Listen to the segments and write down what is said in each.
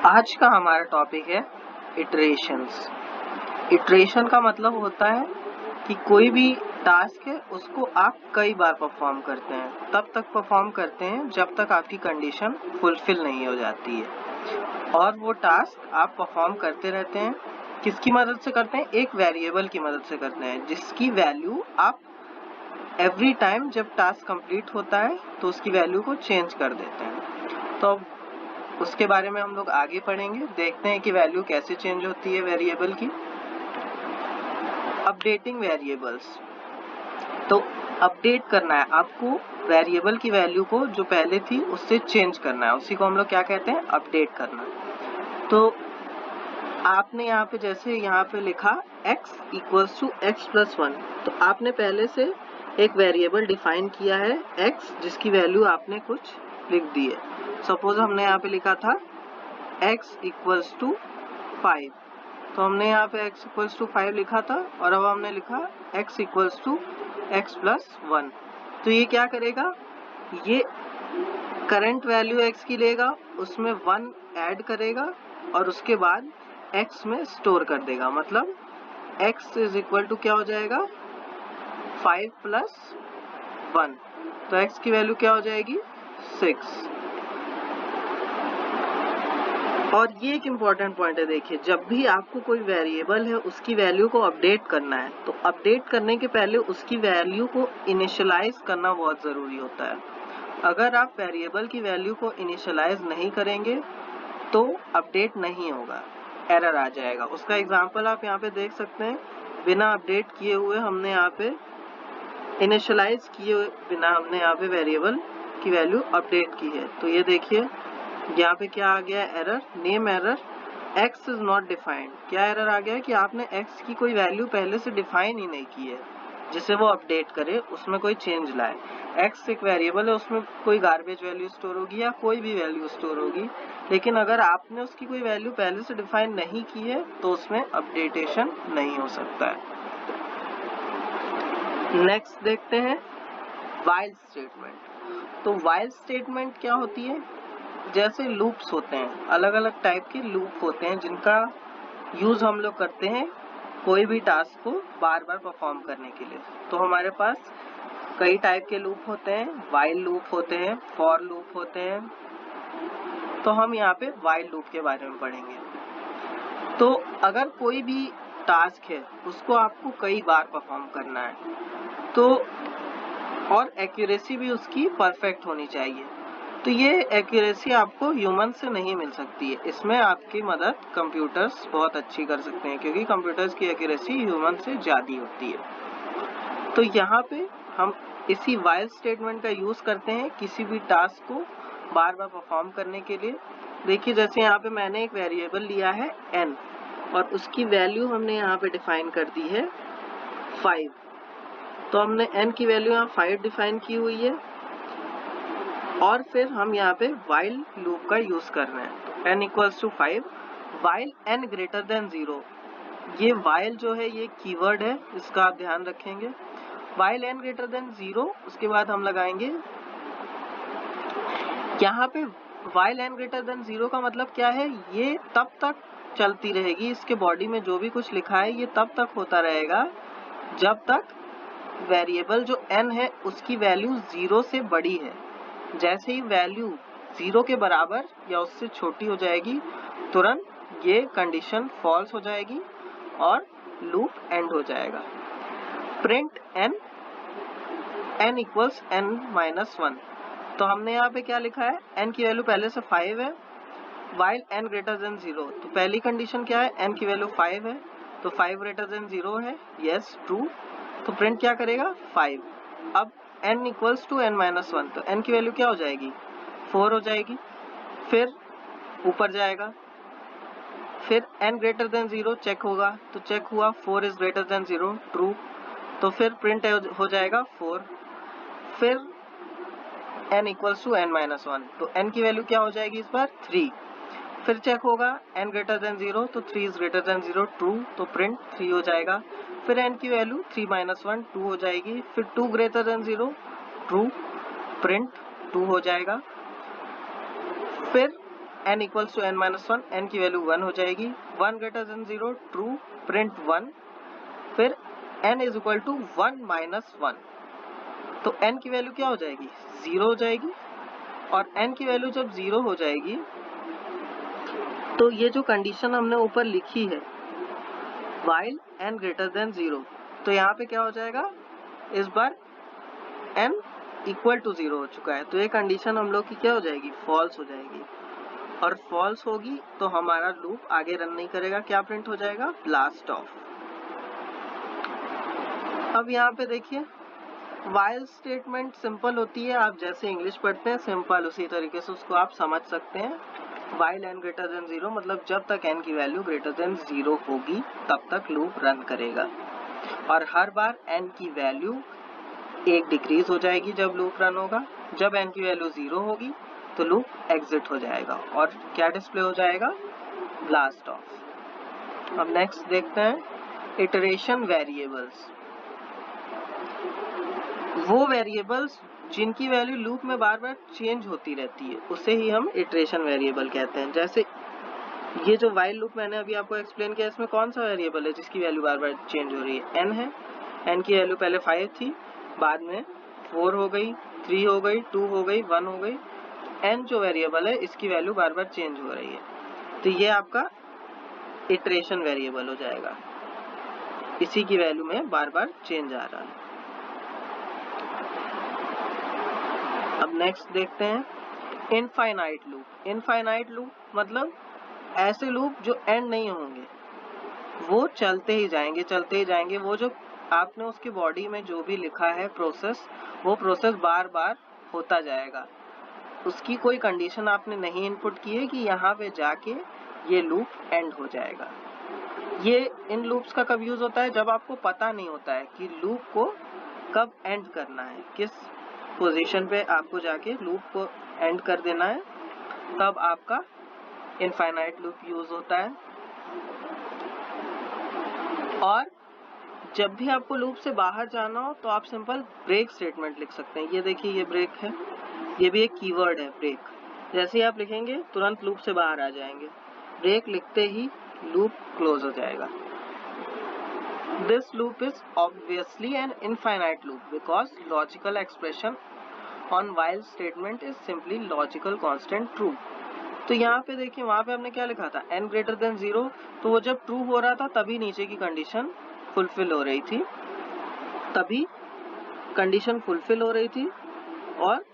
आज का हमारा टॉपिक है इटरेशंस। इटरेशन का मतलब होता है कि कोई भी टास्क है उसको आप कई बार परफॉर्म करते हैं, तब तक परफॉर्म करते हैं जब तक आपकी कंडीशन फुलफिल नहीं हो जाती है। और वो टास्क आप परफॉर्म करते रहते हैं। किसकी मदद से करते हैं? एक वेरिएबल की मदद से करते हैं, जिसकी वैल्यू आप एवरी टाइम जब टास्क कंप्लीट होता है तो उसकी वैल्यू को चेंज कर देते हैं। तो उसके बारे में हम लोग आगे पढ़ेंगे, देखते हैं कि वैल्यू कैसे चेंज होती है वेरिएबल की। अपडेटिंग वेरिएबल्स, तो अपडेट करना है आपको वेरिएबल की वैल्यू को, जो पहले थी उससे चेंज करना है, उसी को हम लोग क्या कहते हैं? अपडेट करना। तो आपने यहाँ पे जैसे यहाँ पे लिखा x equals to x plus 1, तो आपने पहले से एक वेरिएबल डिफाइन किया है x, जिसकी वैल्यू आपने कुछ लिख दी है। सपोज हमने यहाँ पे लिखा था x इक्वल्स टू 5, तो हमने यहाँ पे x इक्वल्स टू 5 लिखा था, और अब हमने लिखा x equals to x plus 1। तो ये क्या करेगा? ये करंट वैल्यू x की लेगा, उसमें 1 ऐड करेगा और उसके बाद x में स्टोर कर देगा। मतलब x इज इक्वल टू क्या हो जाएगा? 5 प्लस 1, तो x की वैल्यू क्या हो जाएगी? 6। और ये एक इम्पॉर्टेंट पॉइंट है, देखिए जब भी आपको कोई वेरिएबल है उसकी वैल्यू को अपडेट करना है, तो अपडेट करने के पहले उसकी वैल्यू को इनिशियलाइज करना बहुत ज़रूरी होता है। अगर आप वेरिएबल की वैल्यू को इनिशियलाइज नहीं करेंगे तो अपडेट नहीं होगा, एरर आ जाएगा। उसका एग्जांपल आप यहाँ पे देख सकते हैं। बिना अपडेट किए हुए हमने यहाँ पे इनिशियलाइज किए बिना हमने यहाँ पे वेरिएबल की वैल्यू अपडेट की है। तो ये देखिए यहाँ पे क्या आ गया? Error, name error, x is not defined. क्या एरर आ गया है कि आपने x की कोई वैल्यू पहले से डिफाइन ही नहीं की है जिसे वो अपडेट करे, उसमें कोई चेंज लाए। x एक वेरिएबल है, उसमें कोई गार्बेज वैल्यू स्टोर होगी या कोई भी वैल्यू स्टोर होगी, लेकिन अगर आपने उसकी कोई वैल्यू पहले से डिफाइन नहीं की है तो उसमें अपडेटेशन नहीं हो सकता है। नेक्स्ट देखते हैं व्हाइल स्टेटमेंट। तो व्हाइल स्टेटमेंट क्या होती है? जैसे लूप्स होते हैं, अलग अलग टाइप के लूप होते हैं जिनका यूज हम लोग करते हैं कोई भी टास्क को बार बार परफॉर्म करने के लिए। तो हमारे पास कई टाइप के लूप होते हैं, व्हाइल लूप होते हैं, फॉर लूप होते हैं। तो हम यहाँ पे व्हाइल लूप के बारे में पढ़ेंगे। तो अगर कोई भी टास्क है उसको आपको कई बार परफॉर्म करना है, तो और एक्यूरेसी भी उसकी परफेक्ट होनी चाहिए, तो ये एक्यूरेसी आपको ह्यूमन से नहीं मिल सकती है। इसमें आपकी मदद कंप्यूटर्स बहुत अच्छी कर सकते हैं, क्योंकि कंप्यूटर्स की एक्यूरेसी ह्यूमन से ज़्यादा होती है। तो यहाँ पे हम इसी व्हाइल स्टेटमेंट का यूज करते हैं किसी भी टास्क को बार बार परफॉर्म करने के लिए। देखिए जैसे यहाँ पे मैंने एक वेरिएबल लिया है n, और उसकी वैल्यू हमने यहाँ पे डिफाइन कर दी है 5। तो हमने n की वैल्यू यहाँ 5 डिफाइन की हुई है, और फिर हम यहाँ पे while लूप का यूज कर रहे हैं। तो n equals to 5, while n greater than 0। ये while जो है ये कीवर्ड है, इसका आप ध्यान रखेंगे। while n ग्रेटर देन 0, उसके बाद हम लगाएंगे यहाँ पे while n ग्रेटर देन 0 का मतलब क्या है? ये तब तक चलती रहेगी, इसके बॉडी में जो भी कुछ लिखा है ये तब तक होता रहेगा जब तक वेरिएबल जो n है उसकी वैल्यू 0 से बड़ी है। जैसे ही वैल्यू 0 के बराबर या उससे छोटी हो जाएगी, तुरंत ये कंडीशन फॉल्स हो जाएगी और लूप एंड हो जाएगा। Print n equals n minus 1। तो हमने यहाँ पे क्या लिखा है? n की वैल्यू पहले से 5 है, while n ग्रेटर देन 0। तो पहली कंडीशन क्या है? n की वैल्यू 5 है, तो 5 ग्रेटर देन 0 है, यस ट्रू। तो प्रिंट क्या करेगा? 5। अब n equals to n minus 1, तो n की वैल्यू क्या हो जाएगी? 4 हो जाएगी। फिर ऊपर जाएगा, फिर n ग्रेटर देन 0 चेक होगा, तो चेक हुआ 4 इज ग्रेटर देन 0, ट्रू। तो फिर प्रिंट हो जाएगा 4। फिर n equals to n minus 1, तो n की वैल्यू क्या हो जाएगी इस बार? 3। फिर चेक होगा n ग्रेटर देन 0, तो 3 इज ग्रेटर देन 0, ट्रू। तो प्रिंट 3 हो जाएगा। फिर n की वैल्यू 3 माइनस 1 2 हो जाएगी। फिर 2 ग्रेटर देन 0, ट्रू, प्रिंट 2 हो जाएगा। फिर n equals to n minus 1, n की वैल्यू 1 हो जाएगी, 1 ग्रेटर देन 0 ट्रू, प्रिंट 1, फिर n is equal to 1 minus 1, तो n की वैल्यू क्या हो जाएगी 0 हो जाएगी, और n की वैल्यू जब 0 हो जाएगी तो ये जो कंडीशन हमने ऊपर लिखी है while n ग्रेटर देन 0, तो यहाँ पे क्या हो जाएगा, इस बार n इक्वल टू 0 हो चुका है, तो ये कंडीशन हम लोग की क्या हो जाएगी, फॉल्स हो जाएगी, और फॉल्स होगी तो हमारा लूप आगे रन नहीं करेगा, क्या प्रिंट हो जाएगा, ब्लास्ट ऑफ। अब यहाँ पे देखिए वाइल स्टेटमेंट सिंपल होती है, आप जैसे इंग्लिश पढ़ते हैं सिंपल उसी तरीके से उसको आप समझ सकते हैं। वाइल n ग्रेटर देन 0 मतलब जब तक n की वैल्यू ग्रेटर देन 0 होगी तब तक लूप रन करेगा, और हर बार n की वैल्यू एक डिक्रीज हो जाएगी जब लूप रन होगा, जब n की वैल्यू 0 होगी तो लूप एग्जिट हो जाएगा और क्या डिस्प्ले हो जाएगा, ब्लास्ट ऑफ। अब नेक्स्ट देखते हैं इटरेशन वेरिएबल्स। वो वेरिएबल्स जिनकी वैल्यू लूप में बार बार चेंज होती रहती है उसे ही हम इटरेशन वेरिएबल कहते हैं। जैसे ये जो वाइल लूप मैंने अभी आपको एक्सप्लेन किया, इसमें कौन सा वेरिएबल है जिसकी वैल्यू बार बार चेंज हो रही है, n है, n की वैल्यू पहले 5 थी, बाद में 4 हो गई, 3 हो गई, 2 हो गई, 1 हो गई, n जो वेरिएबल है इसकी वैल्यू बार बार चेंज हो रही है, तो ये आपका इटरेशन वेरिएबल हो जाएगा, इसी की वैल्यू में बार बार चेंज आ रहा है। अब नेक्स्ट देखते हैं इनफाइनाइट लूप। इनफाइनाइट लूप मतलब ऐसे लूप जो एंड नहीं होंगे, वो चलते ही जाएंगे चलते ही जाएंगे, वो जो आपने उसकी बॉडी में जो भी लिखा है प्रोसेस, वो प्रोसेस बार बार होता जाएगा, उसकी कोई कंडीशन आपने नहीं इनपुट की है कि यहाँ पे जाके ये लूप एंड हो जाएगा। ये इन लूप्स का कब यूज होता है, जब आपको पता नहीं होता है कि लूप को कब एंड करना है, किस पोजीशन पे आपको जाके लूप को एंड कर देना है, तब आपका इनफाइनाइट लूप यूज होता है। और जब भी आपको लूप से बाहर जाना हो तो आप सिंपल ब्रेक स्टेटमेंट लिख सकते हैं। ये देखिए ये ब्रेक है, ये भी एक कीवर्ड है ब्रेक, जैसे ही आप लिखेंगे तुरंत लूप से बाहर आ जाएंगे, ब्रेक लिखते ही लूप क्लोज हो जाएगा। This loop is obviously an infinite loop because logical expression on while statement is simply logical constant true। तो यहाँ पे देखिए वहां पे हमने क्या लिखा था, n ग्रेटर देन 0, तो वो जब ट्रू हो रहा था तभी नीचे की कंडीशन फुलफिल हो रही थी, तभी कंडीशन फुलफिल हो रही थी और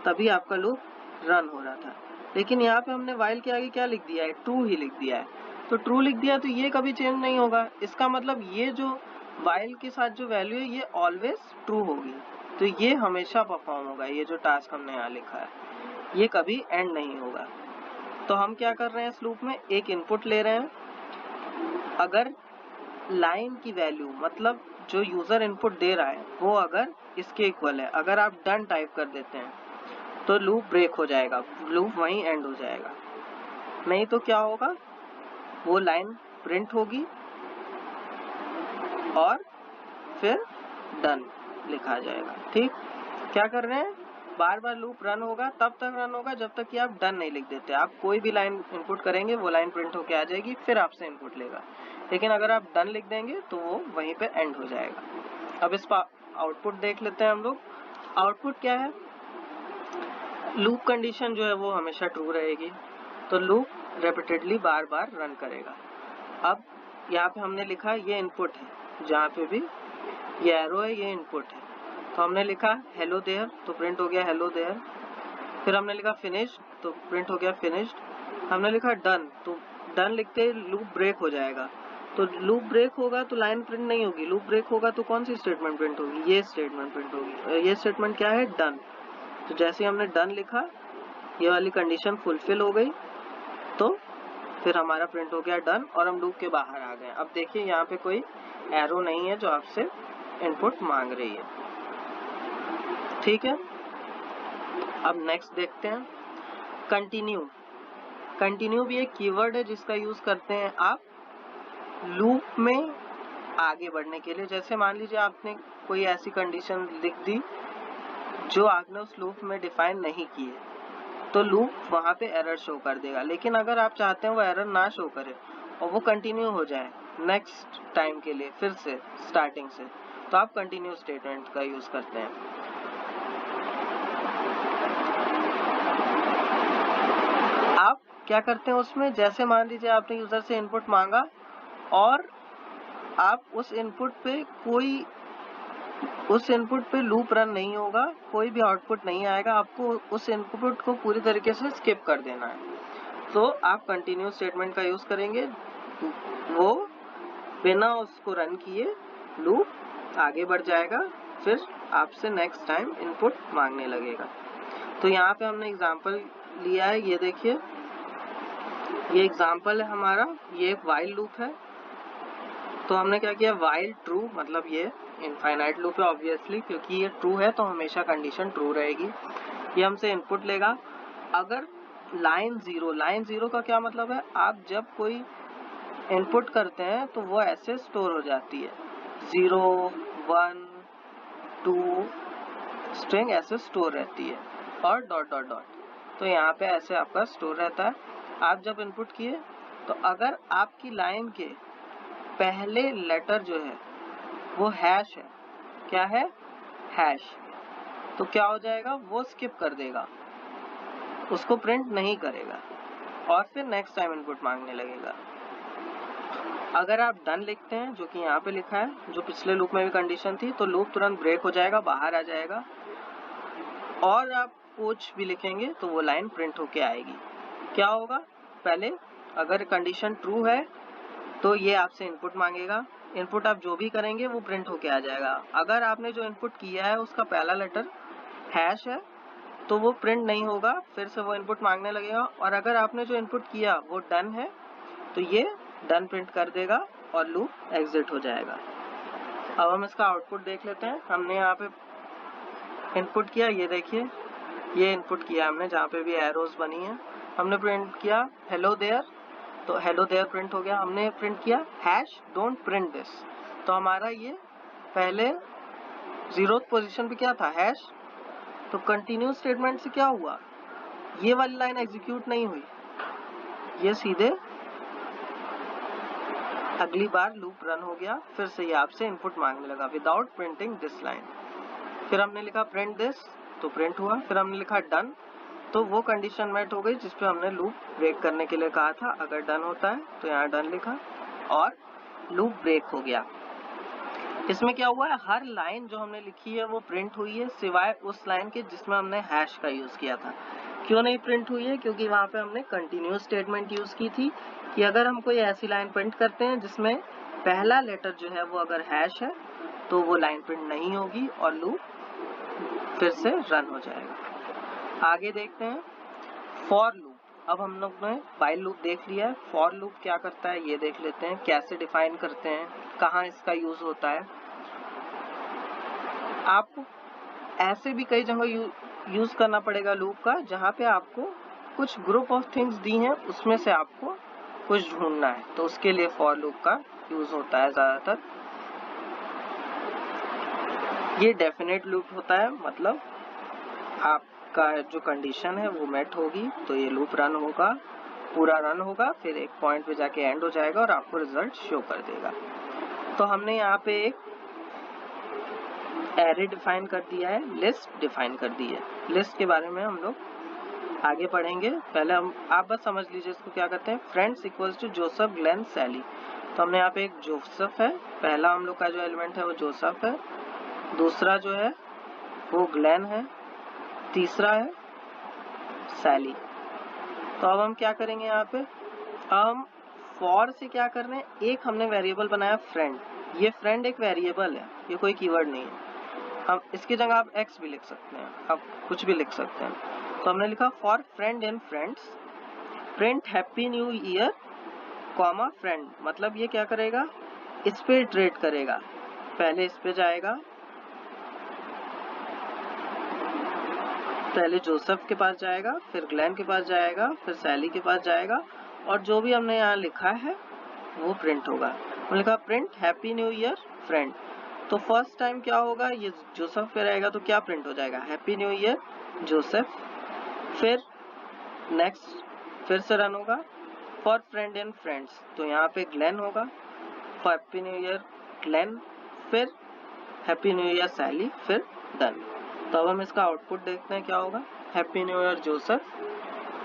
तभी आपका लूप रन हो रहा था। लेकिन यहाँ पे हमने while के आगे क्या लिख दिया है, ट्रू ही लिख दिया है, तो ट्रू लिख दिया तो ये कभी चेंज नहीं होगा, इसका मतलब ये जो while के साथ जो वैल्यू है ये ऑलवेज ट्रू होगी, तो ये हमेशा परफॉर्म होगा, ये जो टास्क हमने यहाँ लिखा है ये कभी एंड नहीं होगा। तो हम क्या कर रहे हैं, इस लूप में एक इनपुट ले रहे हैं, अगर लाइन की वैल्यू मतलब जो यूजर इनपुट दे रहा है वो अगर इसके इक्वल है, अगर आप डन टाइप कर देते हैं तो लूप ब्रेक हो जाएगा, लूप वहीं एंड हो जाएगा, नहीं तो क्या होगा, वो लाइन प्रिंट होगी और फिर डन लिखा जाएगा। ठीक, क्या कर रहे हैं, बार बार लूप रन होगा, तब तक रन होगा जब तक कि आप डन नहीं लिख देते। आप कोई भी लाइन इनपुट करेंगे वो लाइन प्रिंट होके आ जाएगी, फिर आपसे इनपुट लेगा, लेकिन अगर आप डन लिख देंगे तो वो वहीं पे एंड हो जाएगा। अब इस पर आउटपुट देख लेते हैं हम लोग। आउटपुट क्या है, लूप कंडीशन जो है वो हमेशा ट्रू रहेगी, तो लूप रिपीटेडली बार बार रन करेगा। अब यहाँ पे हमने लिखा ये इनपुट है, जहाँ पे भी ये एरो है ये इनपुट है, तो हमने लिखा हेलो देयर, तो प्रिंट हो गया हेलो देयर, फिर हमने लिखा फिनिश, तो प्रिंट हो गया फिनिश्ड, हमने लिखा डन, तो डन लिखते ही लूप ब्रेक हो जाएगा, तो लूप ब्रेक होगा तो लाइन प्रिंट नहीं होगी, लूप ब्रेक होगा तो कौन सी स्टेटमेंट प्रिंट होगी, ये स्टेटमेंट प्रिंट होगी, ये स्टेटमेंट क्या है, डन। तो जैसे हमने डन लिखा ये वाली कंडीशन फुलफिल हो गई, तो फिर हमारा प्रिंट हो गया डन और हम लूप के बाहर आ गए। अब देखिए यहाँ पे कोई एरो नहीं है जो आपसे इनपुट मांग रही है। ठीक है, अब नेक्स्ट देखते हैं कंटिन्यू। कंटिन्यू भी एक कीवर्ड है जिसका यूज करते हैं आप लूप में आगे बढ़ने के लिए। जैसे मान लीजिए आपने कोई ऐसी कंडीशन लिख दी जो आपने उस लूप में डिफाइन नहीं की है, तो लूप वहाँ पे एरर शो कर देगा। लेकिन अगर आप चाहते हैं वो एरर ना शो करे और वो कंटिन्यू हो जाए नेक्स्ट टाइम के लिए फिर से स्टार्टिंग से, तो आप कंटिन्यू स्टेटमेंट का यूज करते हैं। आप क्या करते हैं उसमें, जैसे मान लीजिए आपने यूजर से इनपुट मांगा और आप उस इनपुट पे लूप रन नहीं होगा, कोई भी आउटपुट नहीं आएगा, आपको उस इनपुट को पूरी तरीके से स्किप कर देना है। तो आप कंटिन्यू स्टेटमेंट का यूज करेंगे, वो बिना उसको रन किए लूप आगे बढ़ जाएगा, फिर आपसे नेक्स्ट टाइम इनपुट मांगने लगेगा। तो यहाँ पे हमने एग्जांपल लिया है, ये देखिए, ये एग्जांपल है हमारा, ये एक व्हाइल लूप है। तो हमने क्या किया, व्हाइल ट्रू, मतलब ये इनफाइनाइट लूप है ऑब्वियसली, क्योंकि ये ट्रू है तो हमेशा कंडीशन ट्रू रहेगी। ये हमसे इनपुट लेगा। अगर लाइन जीरो का क्या मतलब है, आप जब कोई इनपुट करते हैं तो वो ऐसे स्टोर हो जाती है, 0 1 2 स्ट्रिंग ऐसे स्टोर रहती है और डॉट डॉट डॉट। तो यहाँ पे ऐसे आपका स्टोर रहता है। आप जब इनपुट किए तो अगर आपकी लाइन के पहले लेटर जो है वो हैश है, क्या है, हैश, तो क्या हो जाएगा, वो स्किप कर देगा, उसको प्रिंट नहीं करेगा और फिर नेक्स्ट टाइम इनपुट मांगने लगेगा। अगर आप डन लिखते हैं, जो कि यहाँ पे लिखा है, जो पिछले लूप में भी कंडीशन थी, तो लूप तुरंत ब्रेक हो जाएगा, बाहर आ जाएगा। और आप कुछ भी लिखेंगे तो वो लाइन प्रिंट होके आएगी। क्या होगा, पहले अगर कंडीशन ट्रू है तो ये आपसे इनपुट मांगेगा, इनपुट आप जो भी करेंगे वो प्रिंट होके आ जाएगा। अगर आपने जो इनपुट किया है उसका पहला लेटर हैश है तो वो प्रिंट नहीं होगा, फिर से वो इनपुट मांगने लगेगा। और अगर आपने जो इनपुट किया वो डन है तो ये डन प्रिंट कर देगा और लूप एग्जिट हो जाएगा। अब हम इसका आउटपुट देख लेते हैं। हमने यहाँ पे इनपुट किया, ये देखिए, ये इनपुट किया हमने, जहाँ पे भी एरोज बनी है, हमने प्रिंट किया हेलो देयर, तो हेलो देयर प्रिंट हो गया। हमने प्रिंट किया हैश डोंट प्रिंट दिस, तो हमारा ये पहले 0th पोजीशन पे क्या था, हैश। तो कंटिन्यू स्टेटमेंट से क्या हुआ, ये वाली लाइन एग्जीक्यूट नहीं हुई, ये सीधे अगली बार लूप रन हो गया, फिर से ये आपसे इनपुट मांगने लगा विदाउट प्रिंटिंग दिस लाइन। फिर हमने लिखा प्रिंट दिस, तो प्रिंट हुआ। फिर हमने लिखा डन, तो वो कंडीशन मेट हो गई जिसपे हमने लूप ब्रेक करने के लिए कहा था। अगर डन होता है तो यहाँ डन लिखा और लूप ब्रेक हो गया। इसमें क्या हुआ है, हर लाइन जो हमने लिखी है वो प्रिंट हुई है, सिवाय उस लाइन के जिसमें हमने हैश का यूज किया था। क्यों नहीं प्रिंट हुई है, क्योंकि वहां पे हमने कंटिन्यू स्टेटमेंट यूज की थी कि अगर हम कोई ऐसी लाइन प्रिंट करते हैं जिसमें पहला लेटर जो है वो अगर हैश है तो वो लाइन प्रिंट नहीं होगी और लूप फिर से रन हो जाएगा। आगे देखते हैं फॉर लूप। अब हम लोग ने व्हाइल लूप देख लिया है, फॉर लूप क्या करता है ये देख लेते हैं, कैसे डिफाइन करते हैं, कहाँ इसका यूज होता है। आपको ऐसे भी कई जगह यूज करना पड़ेगा लूप का, जहाँ पे आपको कुछ ग्रुप ऑफ थिंग्स दी हैं उसमें से आपको कुछ ढूंढना है, तो उसके लिए फॉर लूप का यूज होता है ज्यादातर। ये डेफिनेट लूप होता है, मतलब आपका जो कंडीशन है वो मेट होगी तो ये लूप रन होगा, पूरा रन होगा, फिर एक पॉइंट पे जाके एंड हो जाएगा और आपको रिजल्ट शो कर देगा। तो हमने यहाँ पे एक एरे डिफाइन कर दिया है, लिस्ट डिफाइन कर दी है। लिस्ट के बारे में हम लोग आगे पढ़ेंगे, पहले आप बस समझ लीजिए इसको क्या करते हैं। Friends equals to Joseph, Glenn, Sally. तो हमने यहाँ पे एक जोसेफ है, पहला हम लोग का जो एलिमेंट है वो जोसेफ है, दूसरा जो है वो ग्लेन है, तीसरा है सैली। तो अब हम क्या करेंगे यहाँ पे, हम फॉर से क्या कर रहे हैं, एक हमने वेरिएबल बनाया फ्रेंड। ये फ्रेंड एक वेरिएबल है, ये कोई कीवर्ड नहीं है। हम इसकी जगह आप एक्स भी लिख सकते हैं, आप कुछ भी लिख सकते हैं। तो हमने लिखा for friend in friends print happy new year comma friend. मतलब ये क्या करेगा, इस पे इटरेट करेगा, पहले इस पे जाएगा, पहले जोसेफ के पास जाएगा, फिर ग्लेन के पास जाएगा, फिर सैली के पास जाएगा और जो भी हमने यहाँ लिखा है वो प्रिंट होगा। हमने लिखा print happy new year friend, तो फर्स्ट टाइम क्या होगा, ये जोसेफ पे रहेगा तो क्या प्रिंट हो जाएगा, हैप्पी न्यू ईयर जोसेफ। फिर नेक्स्ट फिर से रन होगा फॉर फ्रेंड एंड फ्रेंड्स, तो यहाँ पे ग्लेन होगा, for happy new year Glenn, फिर हैप्पी न्यू ईयर सैली, फिर डन। तो अब हम इसका आउटपुट देखते हैं क्या होगा। हैप्पी न्यू ईयर जोसेफ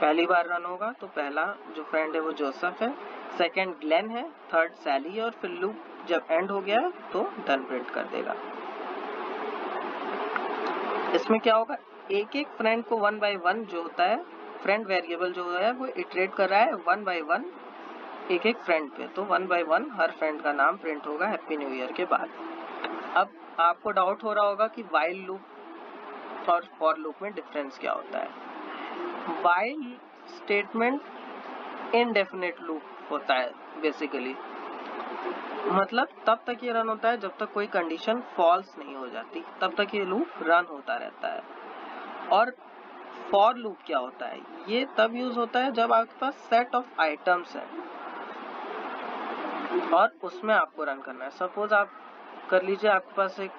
पहली बार रन होगा, तो पहला जो फ्रेंड है वो जोसेफ है, सेकंड ग्लेन है, थर्ड सैली है, और फिर लूप जब एंड हो गया तो डन प्रिंट कर देगा। इसमें क्या होगा, एक एक फ्रेंड को 1 by 1 जो होता है, फ्रेंड वेरिएबल जो है वो इटरेट कर रहा है 1 by 1 एक एक फ्रेंड पे, तो 1 by 1 हर फ्रेंड का नाम प्रिंट होगा हैप्पी न्यू ईयर के बाद। अब आपको डाउट हो रहा होगा कि व्हाइल लूप और फॉर लूप में डिफरेंस क्या होता है। व्हाइल स्टेटमेंट इनडेफिनेट लूप होता है बेसिकली, मतलब तब तक ये रन होता है जब तक कोई कंडीशन फॉल्स नहीं हो जाती, तब तक ये लूप रन होता रहता है। और फॉर लूप क्या होता है, ये तब यूज होता है जब आपके पास सेट ऑफ आइटम्स है और उसमें आपको रन करना है। सपोज आप कर लीजिए आपके पास एक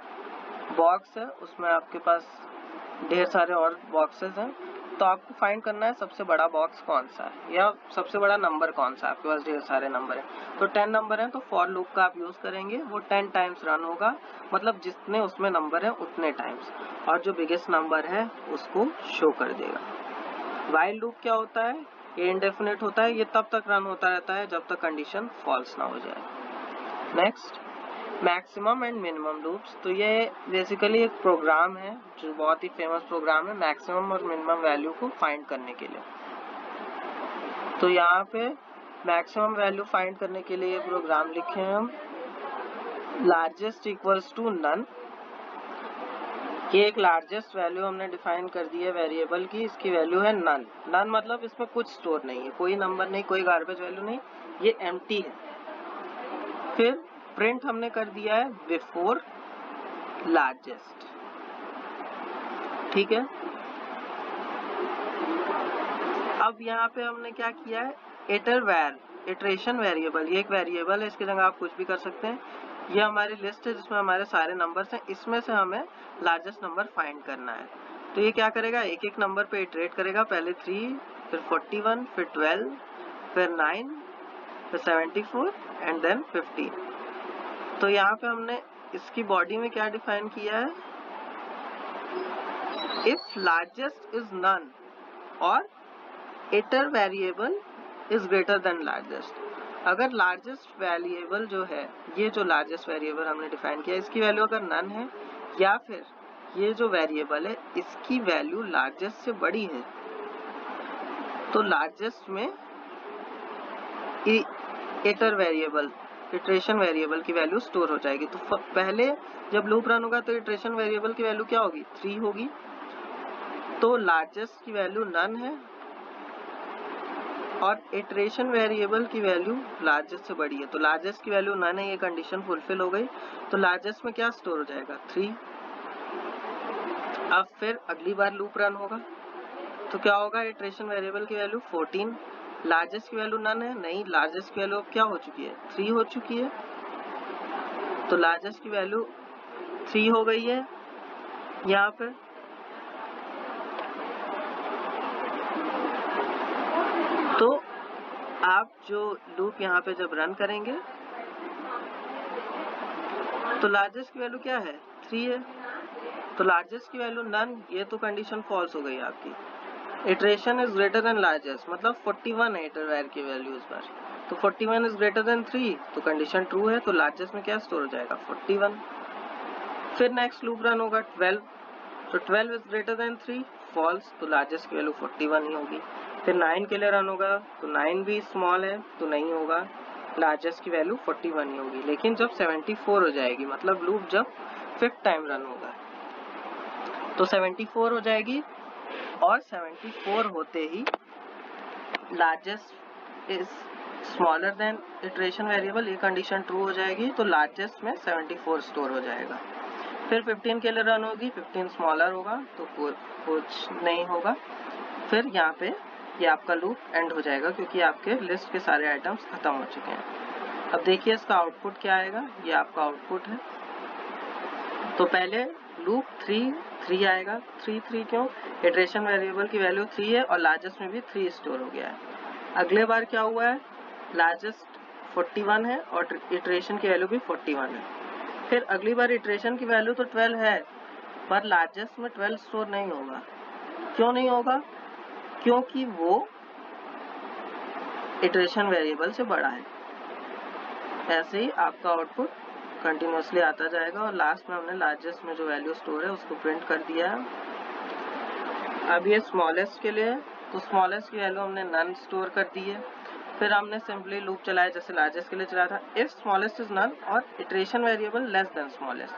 बॉक्स है, उसमें आपके पास ढेर सारे और बॉक्सेस हैं, तो आपको फाइंड करना है सबसे बड़ा बॉक्स कौन सा है या सबसे बड़ा नंबर कौन सा है। आपके पास ढेर सारे नंबर हैं, तो 10 नंबर हैं, तो फॉर लूप का आप यूज करेंगे, वो 10 टाइम्स रन होगा, मतलब जितने उसमें नंबर है उतने टाइम्स, और जो बिगेस्ट नंबर है उसको शो कर देगा। व्हाइल लूप क्या होता है, ये इनडेफिनेट होता है, ये तब तक रन होता रहता है जब तक कंडीशन फॉल्स ना हो जाए। Next maximum and minimum loops, तो ये बेसिकली एक प्रोग्राम है जो बहुत ही फेमस प्रोग्राम है मैक्सिमम और मिनिमम वैल्यू को फाइंड करने के लिए। तो यहाँ पे मैक्सिमम वैल्यू फाइंड करने के लिए प्रोग्राम लिखे हैं हम, लार्जेस्ट इक्वल्स टू नन, ये एक लार्जेस्ट वैल्यू हमने डिफाइन कर दी है वेरिएबल की, इसकी वैल्यू है नन। नन मतलब इसमें कुछ स्टोर नहीं है, कोई नंबर नहीं, कोई गार्बेज वैल्यू नहीं, ये एम्प्टी है। फिर प्रिंट हमने कर दिया है बिफोर लार्जेस्ट, ठीक है। अब यहाँ पे हमने क्या किया है, इटरेशन वेरिएबल, ये एक वेरिएबल है, इसकी जगह आप कुछ भी कर सकते हैं। ये हमारी लिस्ट है जिसमें हमारे सारे नंबर्स हैं, इसमें से हमें लार्जेस्ट नंबर फाइंड करना है। तो ये क्या करेगा, एक एक नंबर पे इटरेट करेगा, पहले 3, फिर 41, फिर 12, फिर 9, फिर 74 एंड देन 15। तो यहाँ पे हमने इसकी बॉडी में क्या डिफाइन किया है, इफ लार्जेस्ट इज नन और hitter variable is greater than largest. अगर लार्जेस्ट वेरिएबल जो है, ये जो लार्जेस्ट वेरिएबल हमने डिफाइन किया, इसकी वैल्यू अगर नन है या फिर ये जो वेरिएबल है इसकी वैल्यू लार्जेस्ट से बड़ी है, तो लार्जेस्ट में इटर वेरिएबल, इटरेशन वेरिएबल की वैल्यू स्टोर हो जाएगी। तो पहले जब लूप रन होगा तो इटरेशन वेरिएबल की वैल्यू क्या होगी, 3 होगी, तो लार्जेस्ट की वैल्यू नन है और इटरेशन वेरिएबल की वैल्यू लार्जेस्ट से बड़ी है, तो लार्जेस्ट की वैल्यू नन है, ये कंडीशन फुलफिल हो गई, तो लार्जेस्ट में क्या स्टोर हो जाएगा, 3। अब फिर अगली बार लूप रन होगा तो क्या होगा, इटरेशन वेरिएबल की वैल्यू 14, लार्जेस्ट की वैल्यू नन है, नहीं, लार्जेस्ट की वैल्यू अब क्या हो चुकी है, 3 हो चुकी है, तो लार्जेस्ट की वैल्यू 3 हो गई है यहाँ पे। तो आप जो लूप यहाँ पे जब रन करेंगे तो लार्जेस्ट की वैल्यू क्या है, 3 है, तो लार्जेस्ट की वैल्यू नन, ये तो कंडीशन फॉल्स हो गई आपकी। Iteration is greater than largest, मतलब 41 है इटर वेर की वैल्यू इस बार, तो 41 इज ग्रेटर देन 3, तो कंडीशन ट्रू है, तो लार्जेस्ट में क्या स्टोर हो जाएगा, 41। फिर नेक्स्ट लूप रन होगा 12, तो 12 इज ग्रेटर देन 3, फॉल्स, तो लार्जेस्ट की वैल्यू 41 ही होगी। फिर 9 के लिए रन होगा तो 9 भी स्मॉल है तो नहीं होगा, लार्जेस्ट की वैल्यू 41 ही होगी। लेकिन जब 74 हो जाएगी, मतलब लूप जब 5th टाइम रन होगा तो 74 हो जाएगी, और 74 होते ही largest is smaller than iteration variable, ये कंडीशन ट्रू हो जाएगी, तो लार्जेस्ट में 74 स्टोर हो जाएगा। फिर 15 के लिए रन होगी, 15 स्मॉलर होगा तो कुछ नहीं होगा। फिर यहाँ पे ये आपका लूप एंड हो जाएगा क्योंकि आपके लिस्ट के सारे आइटम्स खत्म हो चुके हैं। अब देखिए इसका आउटपुट क्या आएगा, ये आपका आउटपुट है। तो पहले लूप 3 आएगा। 3 क्यों? इटरेशन वेरिएबल की वैल्यू 3 है और लार्जेस्ट में भी 3 स्टोर हो गया है। अगले बार क्या हुआ है, लार्जेस्ट 41 है और इटरेशन की वैल्यू भी 41 है। फिर अगली बार इटरेशन की वैल्यू तो 12 है पर लार्जेस्ट में 12 स्टोर नहीं होगा। क्यों नहीं होगा? क्योंकि वो इटरेशन वेरिएबल से बड़ा है। ऐसे ही आपका आउटपुट कंटिन्यूसली आता जाएगा और लास्ट में हमने लार्जेस्ट में जो वैल्यू स्टोर है उसको प्रिंट कर दिया है। अब ये स्मॉलेस्ट के लिए है, तो स्मॉलेस्ट की वैल्यू हमने नन स्टोर कर दी है। फिर हमने सिंपली लूप चलाया जैसे लार्जेस्ट के लिए चलाया था, इफ स्मॉलेस्ट इज नन और iteration variable less than smallest,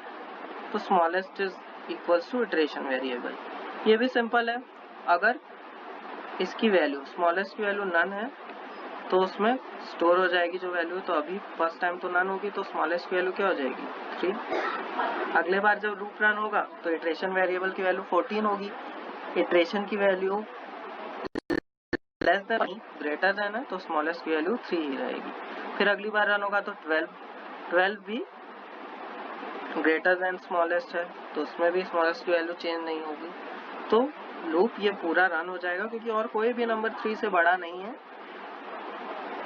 तो smallest is equals to iteration variable. ये भी सिंपल है। अगर इसकी वैल्यू स्मॉलेस्ट की वैल्यू नन है तो उसमें स्टोर हो जाएगी जो वैल्यू, तो अभी फर्स्ट टाइम तो नन होगी तो स्मॉलेस्ट की वैल्यू क्या हो जाएगी 3। अगले बार जब लूप रन होगा तो इटरेशन वेरिएबल की वैल्यू 14 होगी, इटरेशन की value less than greater than है तो स्मॉलेस्ट की वैल्यू 3 ही रहेगी। फिर अगली बार रन होगा तो 12 भी ग्रेटर देन स्मॉलेस्ट है तो उसमें भी स्मॉलेस्ट की वैल्यू चेंज नहीं होगी। तो लूप ये पूरा रन हो जाएगा क्योंकि और कोई भी नंबर 3 से बड़ा नहीं है,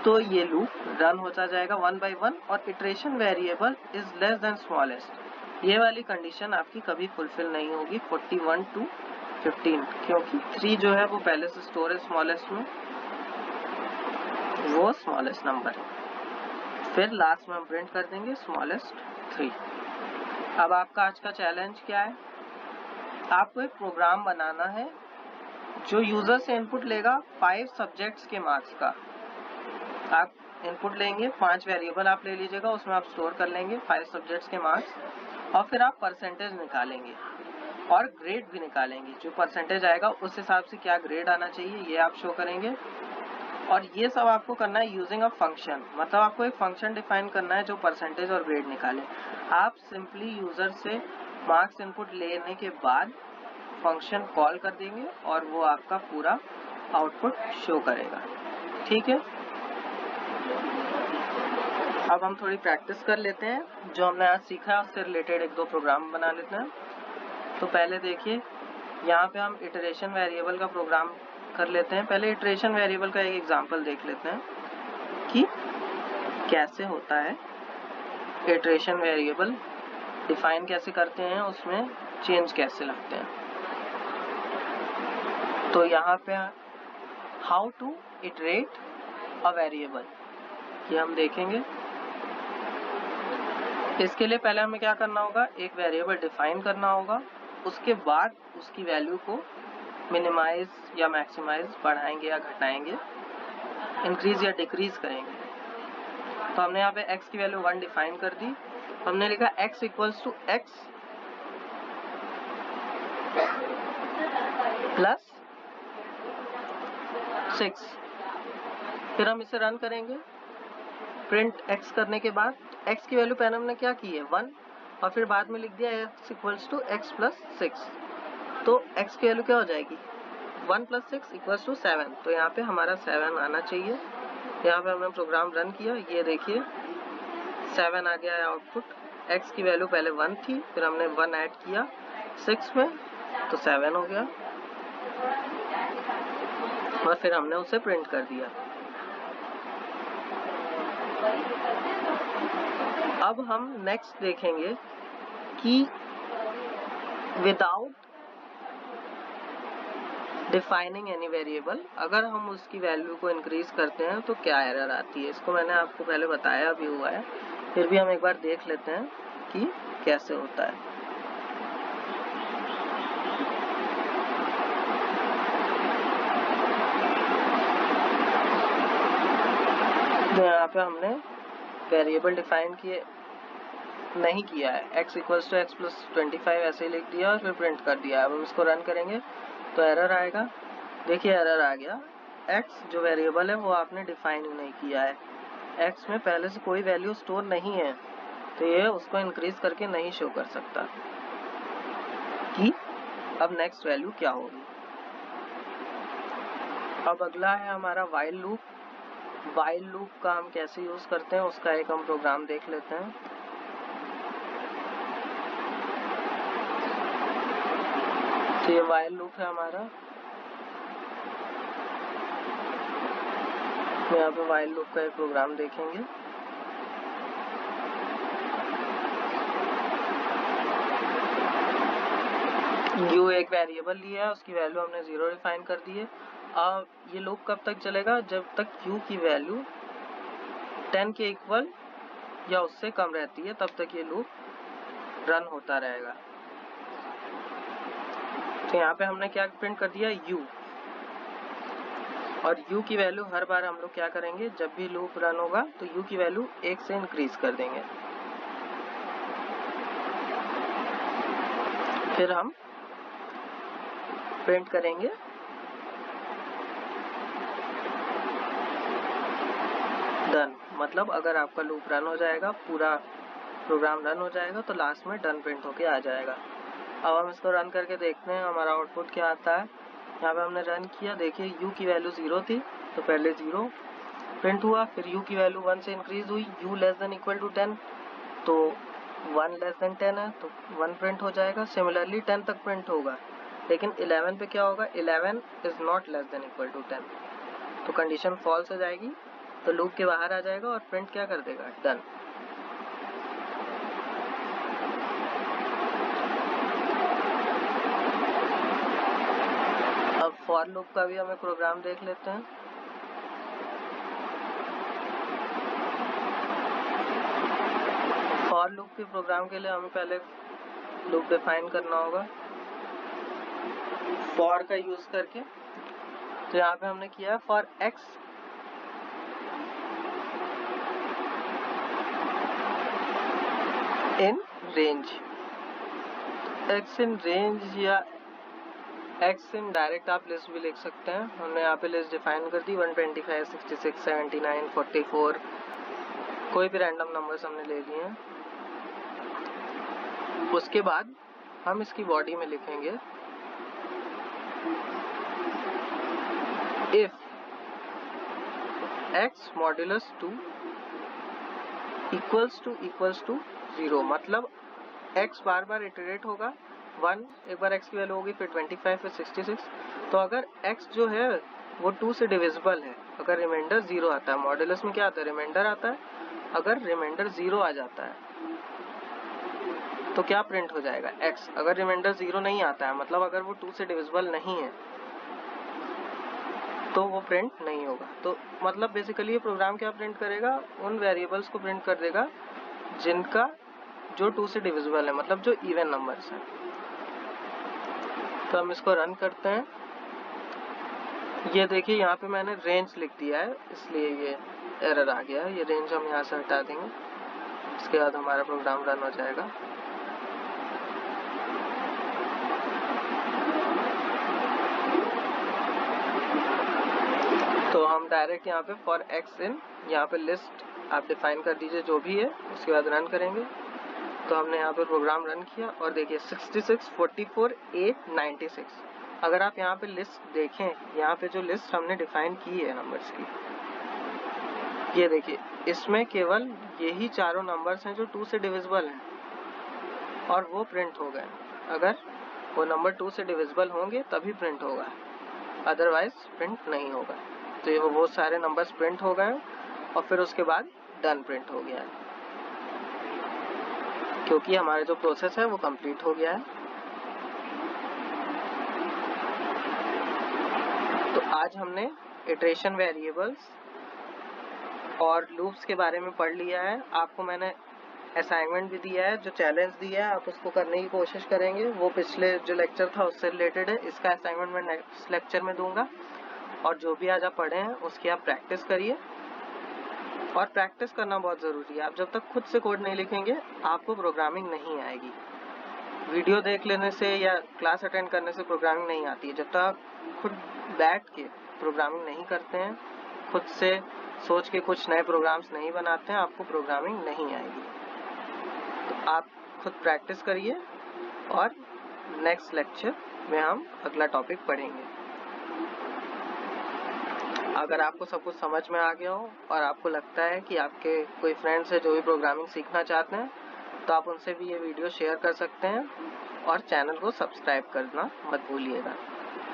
तो ये लूप रन होता जाएगा 1 by 1 और iteration variable is less than smallest. ये वाली कंडीशन आपकी कभी फुलफिल नहीं होगी 41 to 15, क्योंकि 3 जो है वो पहले से स्टोर है स्मॉलेस्ट में, वो स्मॉलेस्ट नंबर है। फिर लास्ट में हम प्रिंट कर देंगे स्मॉलेस्ट 3। अब आपका आज का चैलेंज क्या है, आपको एक प्रोग्राम बनाना है जो यूजर से इनपुट लेगा 5 सब्जेक्ट्स के मार्क्स का। आप इनपुट लेंगे, 5 वेरिएबल आप ले लीजिएगा, उसमें आप स्टोर कर लेंगे 5 सब्जेक्ट्स के मार्क्स और फिर आप परसेंटेज निकालेंगे और ग्रेड भी निकालेंगे। जो परसेंटेज आएगा उस हिसाब से क्या ग्रेड आना चाहिए ये आप शो करेंगे। और ये सब आपको करना है यूजिंग अ फंक्शन, मतलब आपको एक फंक्शन डिफाइन करना है जो परसेंटेज और ग्रेड निकाले। आप सिंपली यूजर से मार्क्स इनपुट लेने के बाद फंक्शन कॉल कर देंगे और वो आपका पूरा आउटपुट शो करेगा। ठीक है, अब हम थोड़ी प्रैक्टिस कर लेते हैं। जो हमने आज सीखा है उससे रिलेटेड 1-2 प्रोग्राम बना लेते हैं। तो पहले देखिए, यहाँ पे हम इटरेशन वेरिएबल का प्रोग्राम कर लेते हैं। पहले इटरेशन वेरिएबल का एक एग्जांपल देख लेते हैं कि कैसे होता है। इटरेशन वेरिएबल डिफाइन कैसे करते हैं, उसमें चेंज कैसे लगते हैं। तो यहाँ पे how to iterate a variable ये हम देखेंगे। इसके लिए पहले हमें क्या करना होगा, एक वेरिएबल डिफाइन करना होगा, उसके बाद उसकी वैल्यू को मिनिमाइज या मैक्सिमाइज बढ़ाएंगे या घटाएंगे, इंक्रीज या डिक्रीज करेंगे। तो हमने यहाँ पे x की वैल्यू 1 डिफाइन कर दी। हमने लिखा x equals to x plus 6। फिर हम इसे रन करेंगे। प्रिंट x करने के बाद x की वैल्यू पहले हमने क्या की है 1 और फिर बाद में लिख दिया x equals to x plus 6। तो x की वैल्यू क्या हो जाएगी 1 प्लस 6 इक्वल्स टू 7। तो यहाँ पे हमारा 7 आना चाहिए। यहाँ पे हमने प्रोग्राम रन किया, ये देखिए 7 आ गया है आउटपुट। x की वैल्यू पहले 1 थी, फिर हमने 1 ऐड किया 6 में तो 7 हो गया और फिर हमने उसे प्रिंट कर दिया। अब हम नेक्स्ट देखेंगे कि विदाउट डिफाइनिंग एनी वेरिएबल अगर हम उसकी वैल्यू को इंक्रीज करते हैं तो क्या एरर आती है। इसको मैंने आपको पहले बताया भी हुआ है, फिर भी हम एक बार देख लेते हैं कि कैसे होता है। तो यहाँ पे हमने वेरिएबल डिफाइन किए नहीं किया है, x equals to x plus 25 ऐसे ही लिख दिया और फिर प्रिंट कर दिया। अब हम इसको रन करेंगे तो एरर आएगा। देखिए एरर आ गया, x जो वेरिएबल है वो आपने डिफाइन ही नहीं किया है, x में पहले से कोई वैल्यू स्टोर नहीं है तो ये उसको इंक्रीज करके नहीं शो कर सकता कि अब नेक्स्ट वैल्यू क्या होगी। अब अगला है हमारा व्हाइल लूप। व्हाइल लूप का हम कैसे यूज करते हैं उसका एक हम प्रोग्राम देख लेते हैं। तो ये वाइल लूप है हमारा। यहाँ पे वाइल लूप का एक प्रोग्राम देखेंगे। u एक वेरिएबल लिया है, उसकी वैल्यू हमने 0 डिफाइन कर दी है। अब ये लूप कब तक चलेगा? जब तक u की वैल्यू 10 के इक्वल या उससे कम रहती है तब तक ये लूप रन होता रहेगा। तो यहाँ पे हमने क्या प्रिंट कर दिया? u। और u की वैल्यू हर बार हम लोग क्या करेंगे? जब भी लूप रन होगा तो u की वैल्यू 1 से इंक्रीज कर देंगे। फिर हम प्रिंट करेंगे डन। मतलब अगर आपका लूप रन हो जाएगा, पूरा प्रोग्राम रन हो जाएगा तो लास्ट में डन प्रिंट होके आ जाएगा। अब हम इसको रन करके देखते हैं हमारा आउटपुट क्या आता है। यहाँ पे हमने रन किया, देखिए u की वैल्यू 0 थी तो पहले 0 प्रिंट हुआ, फिर u की वैल्यू 1 से इंक्रीज हुई, u less than equal to 10 तो 1 लेस देन 10 है तो 1 प्रिंट हो जाएगा। सिमिलरली 10 तक प्रिंट होगा, लेकिन 11 पे क्या होगा? 11 is not less than equal to 10 तो कंडीशन फॉल्स हो जाएगी, तो लूप के बाहर आ जाएगा और प्रिंट क्या कर देगा? डन। अब फॉर लूप का भी हमें प्रोग्राम देख लेते हैं। फॉर लूप के प्रोग्राम के लिए हमें पहले लूप डिफाइन करना होगा फॉर का यूज करके। तो यहाँ पे हमने किया है for x in range. x in range या x इन डायरेक्ट आप लिस्ट भी लिख सकते हैं। हमने यहाँ पे लिस्ट डिफाइन कर दी 125, 66, 79, 44, कोई भी रैंडम नंबर्स हमने ले लिए हैं। उसके बाद हम इसकी बॉडी में लिखेंगे if x modulus 2 equals to 0। मतलब x बार बार इटरेट होगा, 1 एक बार x की वैल्यू होगी, फिर 25, फिर 66। तो अगर x जो है वो 2 से डिविजिबल है, अगर रिमाइंडर 0 आता है, मॉड्यूलस में क्या आता है? रिमाइंडर आता है। अगर रिमाइंडर 0 आ जाता है तो क्या प्रिंट हो जाएगा? x। अगर रिमाइंडर 0 नहीं आता है, मतलब अगर वो 2 से डिविजिबल नहीं है तो वो प्रिंट नहीं होगा। तो मतलब बेसिकली ये प्रोग्राम क्या प्रिंट करेगा? उन वेरिएबल्स को प्रिंट कर देगा जिनका जो 2 से डिविजिबल है, मतलब जो इवन नंबर्स हैं। तो हम इसको रन करते हैं। ये देखिए यहाँ पे मैंने रेंज लिख दिया है, इसलिए ये एरर आ गया है। ये रेंज हम यहाँ से हटा देंगे, इसके बाद हमारा प्रोग्राम रन हो जाएगा। तो हम डायरेक्ट यहाँ पे फॉर x इन, यहाँ पे लिस्ट आप डिफाइन कर दीजिए जो भी है, उसके बाद रन करेंगे। तो हमने यहाँ पे प्रोग्राम रन किया और देखिए 66, 44, 8, 96। अगर आप यहाँ पे लिस्ट देखें, यहाँ पे जो लिस्ट हमने डिफाइन की है नंबर्स की, ये देखिए इसमें केवल यही चारों नंबर्स हैं जो 2 से डिविजिबल हैं और वो प्रिंट हो गए। अगर वो नंबर 2 से डिविजिबल होंगे तभी प्रिंट होगा, अदरवाइज प्रिंट नहीं होगा। तो ये वो बहुत सारे नंबर्स प्रिंट हो गए और फिर उसके बाद डन प्रिंट हो गया है, क्योंकि हमारा जो प्रोसेस है वो कंप्लीट हो गया है। तो आज हमने इटरेशन वेरिएबल्स और लूप्स के बारे में पढ़ लिया है। आपको मैंने असाइनमेंट भी दिया है, जो चैलेंज दिया है आप उसको करने की कोशिश करेंगे। वो पिछले जो लेक्चर था उससे रिलेटेड है। इसका असाइनमेंट मैं नेक्स्ट लेक्चर में दूंगा। और जो भी आज आप पढ़े हैं उसकी आप प्रैक्टिस करिए, और प्रैक्टिस करना बहुत ज़रूरी है। आप जब तक खुद से कोड नहीं लिखेंगे आपको प्रोग्रामिंग नहीं आएगी। वीडियो देख लेने से या क्लास अटेंड करने से प्रोग्रामिंग नहीं आती है। जब तक आप खुद बैठ के प्रोग्रामिंग नहीं करते हैं, खुद से सोच के कुछ नए प्रोग्राम्स नहीं बनाते हैं, आपको प्रोग्रामिंग नहीं आएगी। तो आप खुद प्रैक्टिस करिए और नेक्स्ट लेक्चर में हम अगला टॉपिक पढ़ेंगे। अगर आपको सब कुछ समझ में आ गया हो और आपको लगता है कि आपके कोई फ्रेंड्स है जो भी प्रोग्रामिंग सीखना चाहते हैं, तो आप उनसे भी ये वीडियो शेयर कर सकते हैं और चैनल को सब्सक्राइब करना मत भूलिएगा।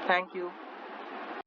Thank you.